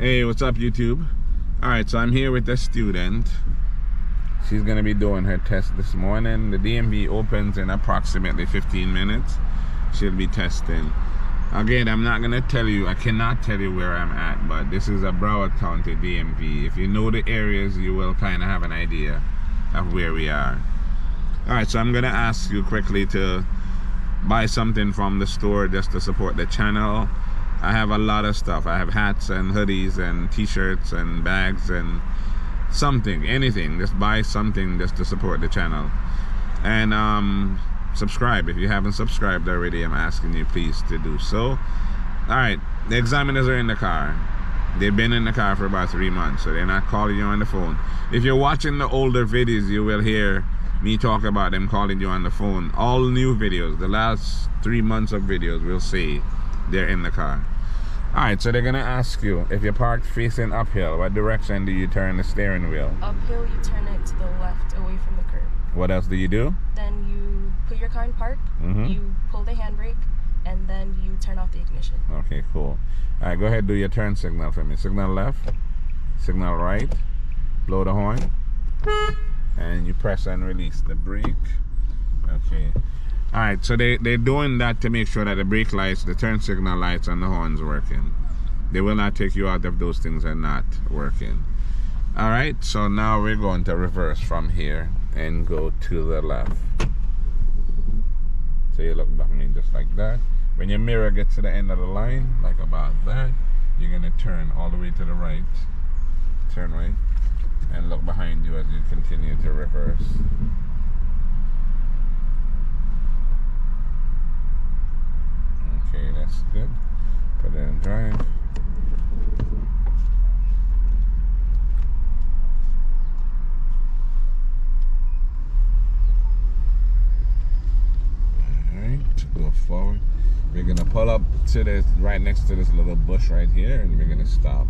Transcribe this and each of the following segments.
Hey, what's up, YouTube? Alright, so I'm here with the student. She's going to be doing her test this morning. The DMV opens in approximately 15 minutes. She'll be testing. Again, I'm not going to tell you, I cannot tell you where I'm at, but this is a Broward County DMV. If you know the areas, you will kind of have an idea of where we are. Alright, so I'm going to ask you quickly to buy something from the store just to support the channel. I have a lot of stuff. I have hats and hoodies and t-shirts and bags and something, anything. Just buy something just to support the channel. And subscribe. If you haven't subscribed already, I'm asking you please to do so. Alright, the examiners are in the car. They've been in the car for about 3 months, so they're not calling you on the phone. If you're watching the older videos, you will hear me talk about them calling you on the phone. All new videos, the last 3 months of videos, will say they're in the car. Alright, so they're gonna ask you, if you're parked facing uphill, what direction do you turn the steering wheel? Uphill, you turn it to the left, away from the curb. What else do you do? Then you put your car in park, you pull the handbrake, and then you turn off the ignition. Okay, cool. Alright, go ahead, do your turn signal for me. Signal left, signal right, blow the horn, and you press and release the brake. Okay. Alright, so they're doing that to make sure that the brake lights, the turn signal lights, and the horns working. They will not take you out if those things are not working. Alright, so now we're going to reverse from here and go to the left. So you look behind just like that. When your mirror gets to the end of the line, like about that, you're going to turn all the way to the right. Turn right. And look behind you as you continue to reverse. Okay, that's good. Put it in drive. Alright, go forward. We're gonna pull up to this, right next to this little bush right here, and we're gonna stop.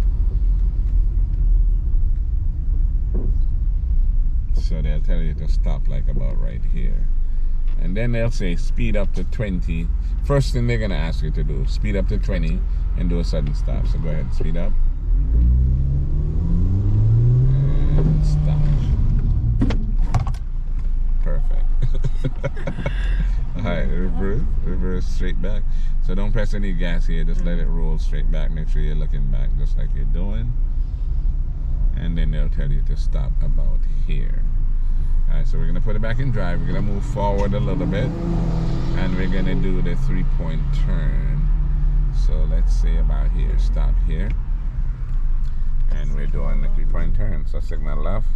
So they'll tell you to stop like about right here. And then they'll say speed up to 20. First thing they're gonna ask you to do, speed up to 20 and do a sudden stop. So go ahead, speed up. And stop. Perfect. Alright, reverse straight back. So don't press any gas here, just let it roll straight back. Make sure you're looking back just like you're doing. And then they'll tell you to stop about here. Alright, so we're going to put it back in drive. We're going to move forward a little bit. And we're going to do the 3-point turn. So let's say about here. Stop here. And we're doing the 3-point turn. So signal left.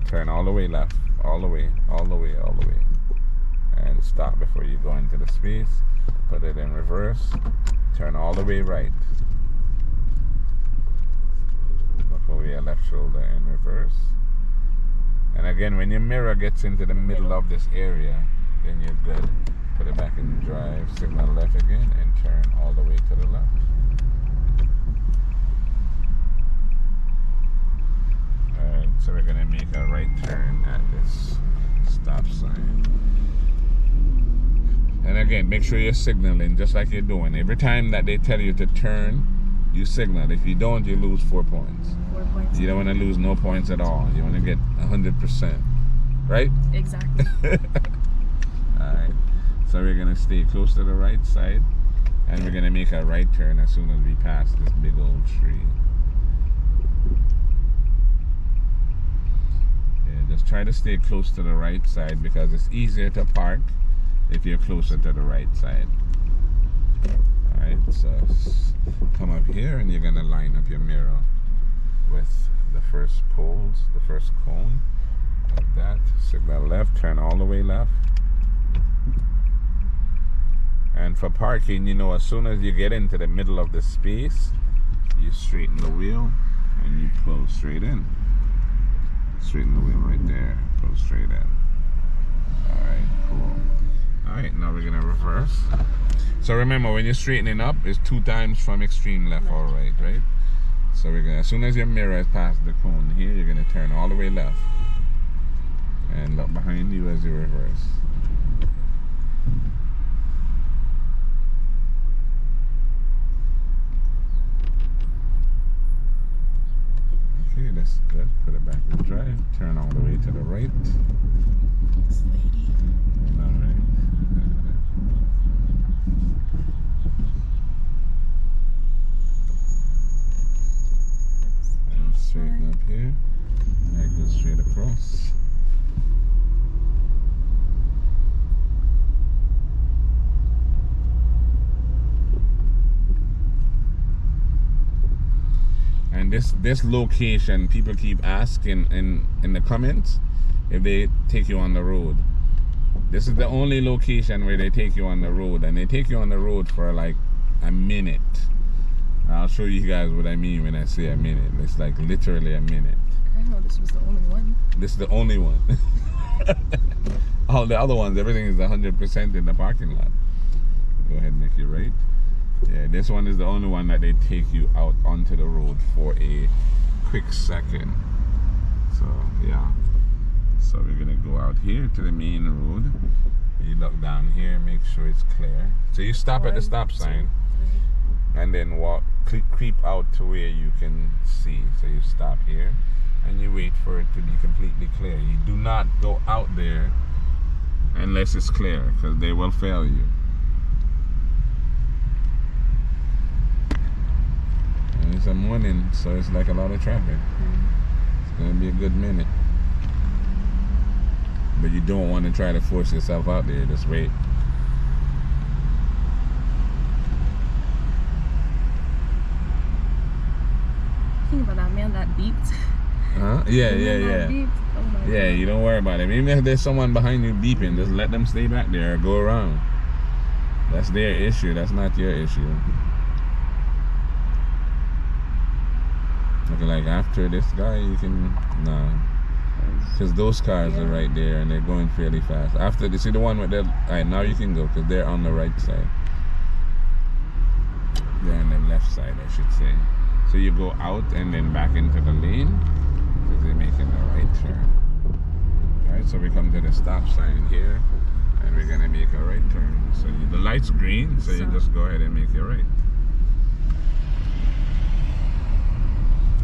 Turn all the way left. All the way, all the way, all the way. And stop before you go into the space. Put it in reverse. Turn all the way right. Look over your left shoulder and reverse. And again, when your mirror gets into the middle of this area, then you're good. Put it back in drive, signal left again, and turn all the way to the left. Alright, so we're going to make a right turn at this stop sign. And again, make sure you're signaling just like you're doing. Every time that they tell you to turn, you signal. If you don't, you lose 4 points. 4 points. You don't want to lose no points at all. You want to get 100%. Right? Exactly. Alright. So we're going to stay close to the right side. And we're going to make a right turn as soon as we pass this big old tree. Yeah, just try to stay close to the right side because it's easier to park if you're closer to the right side. Alright, so come up here and you're going to line up your mirror with the first poles, the first cone, like that. Signal left, turn all the way left. And for parking, you know, as soon as you get into the middle of the space, you straighten the wheel and you pull straight in. Straighten the wheel right there, pull straight in. Alright, cool. Alright, now we're gonna reverse. So remember, when you're straightening up, it's 2 times from extreme left or right, right? So we're gonna, as soon as your mirror is past the cone here, you're gonna turn all the way left. And look behind you as you reverse. Okay, that's good. Put it back in drive. Turn all the way to the right. This lady. And all right. And straighten up here. I go straight across. And this location, people keep asking in the comments if they take you on the road. This is the only location where they take you on the road, and they take you on the road for like a minute. I'll show you guys what I mean when I say a minute. It's like literally a minute. I know this was the only one. This is the only one. All the other ones, everything is 100% in the parking lot. Go ahead and make it right. Yeah, this one is the only one that they take you out onto the road for a quick second. So yeah, so we're gonna go out here to the main road. You look down here, make sure it's clear. So you stop at the stop sign and then walk, creep out to where you can see. So you stop here and you wait for it to be completely clear. You do not go out there unless it's clear, because they will fail you. And it's a morning, so it's like a lot of traffic. It's gonna be a good minute. But you don't want to try to force yourself out there, just wait. Think about that man that beeped. Huh? Yeah. Oh my Yeah, God. you don't worry about it. Even if there's someone behind you beeping, just let them stay back there or go around. That's their issue, that's not your issue. Like after this guy, you can, no. Because those cars are right there and they're going fairly fast. After, you see the one with the, alright, now you can go because they're on the right side. They're on the left side, I should say. So you go out and then back into the lane because they're making a right turn. Alright, so we come to the stop sign here and we're gonna make a right turn. So the light's green, so you just go ahead and make your right.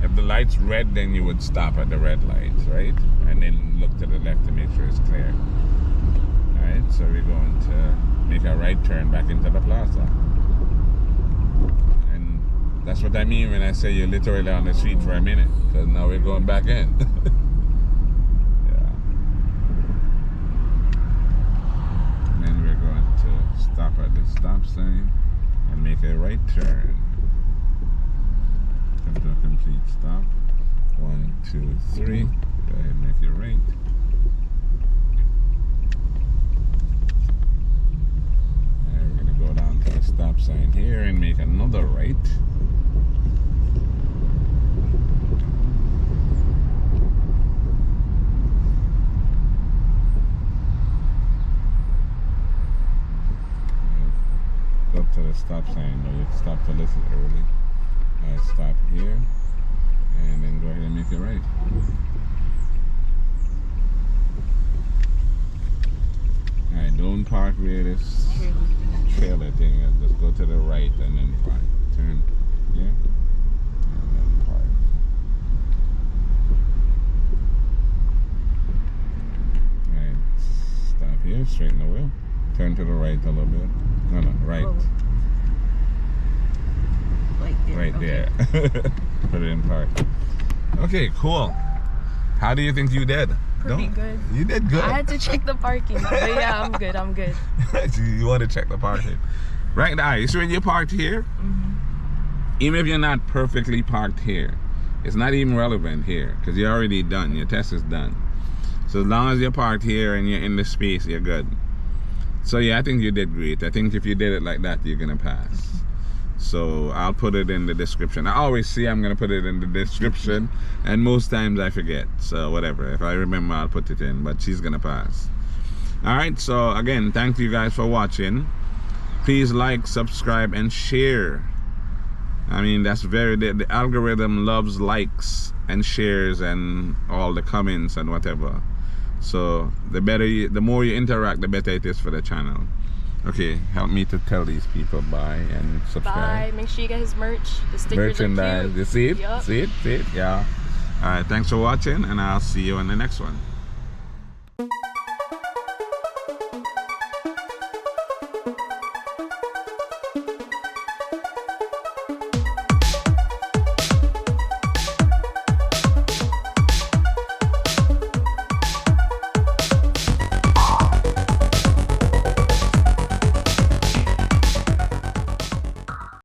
If the light's red, then you would stop at the red light, right? And then look to the left to make sure it's clear. Alright, so we're going to make a right turn back into the plaza. And that's what I mean when I say you're literally on the street for a minute, because now we're going back in. Yeah. And then we're going to stop at the stop sign and make a right turn. To a complete stop. 1, 2, 3. Go ahead and make it right. And we're going to go down to the stop sign here and make another right. Go to the stop sign. No, you stopped a little early. Stop here and then go ahead and make it right. Alright, don't park where this trailer thing is. Just go to the right and then park. Turn here and then park. Alright, stop here, straighten the wheel. Turn to the right a little bit. No, right. Oh. Right there. Put it in park. Okay, cool. How do you think you did? Pretty good. You did good. I had to check the parking, but yeah, I'm good. I'm good. You want to check the parking. Right now, you see when you parked here? Even if you're not perfectly parked here, it's not even relevant here because you're already done. Your test is done. So as long as you're parked here and you're in the space, you're good. So yeah, I think you did great. I think if you did it like that, you're gonna pass. So I'll put it in the description. I always say I'm gonna put it in the description, and most times I forget. So whatever, if I remember, I'll put it in. But she's gonna pass. All right. So again, thank you guys for watching. Please like, subscribe, and share. I mean, that's the algorithm loves likes and shares and all the comments and whatever. So the more you interact, the better it is for the channel. Okay, help me to tell these people bye and subscribe. Bye. Make sure you guys merch. The stickers Merchandise. are cute. You see it? Yep. See it? See it? Yeah. All right, thanks for watching, and I'll see you in the next one.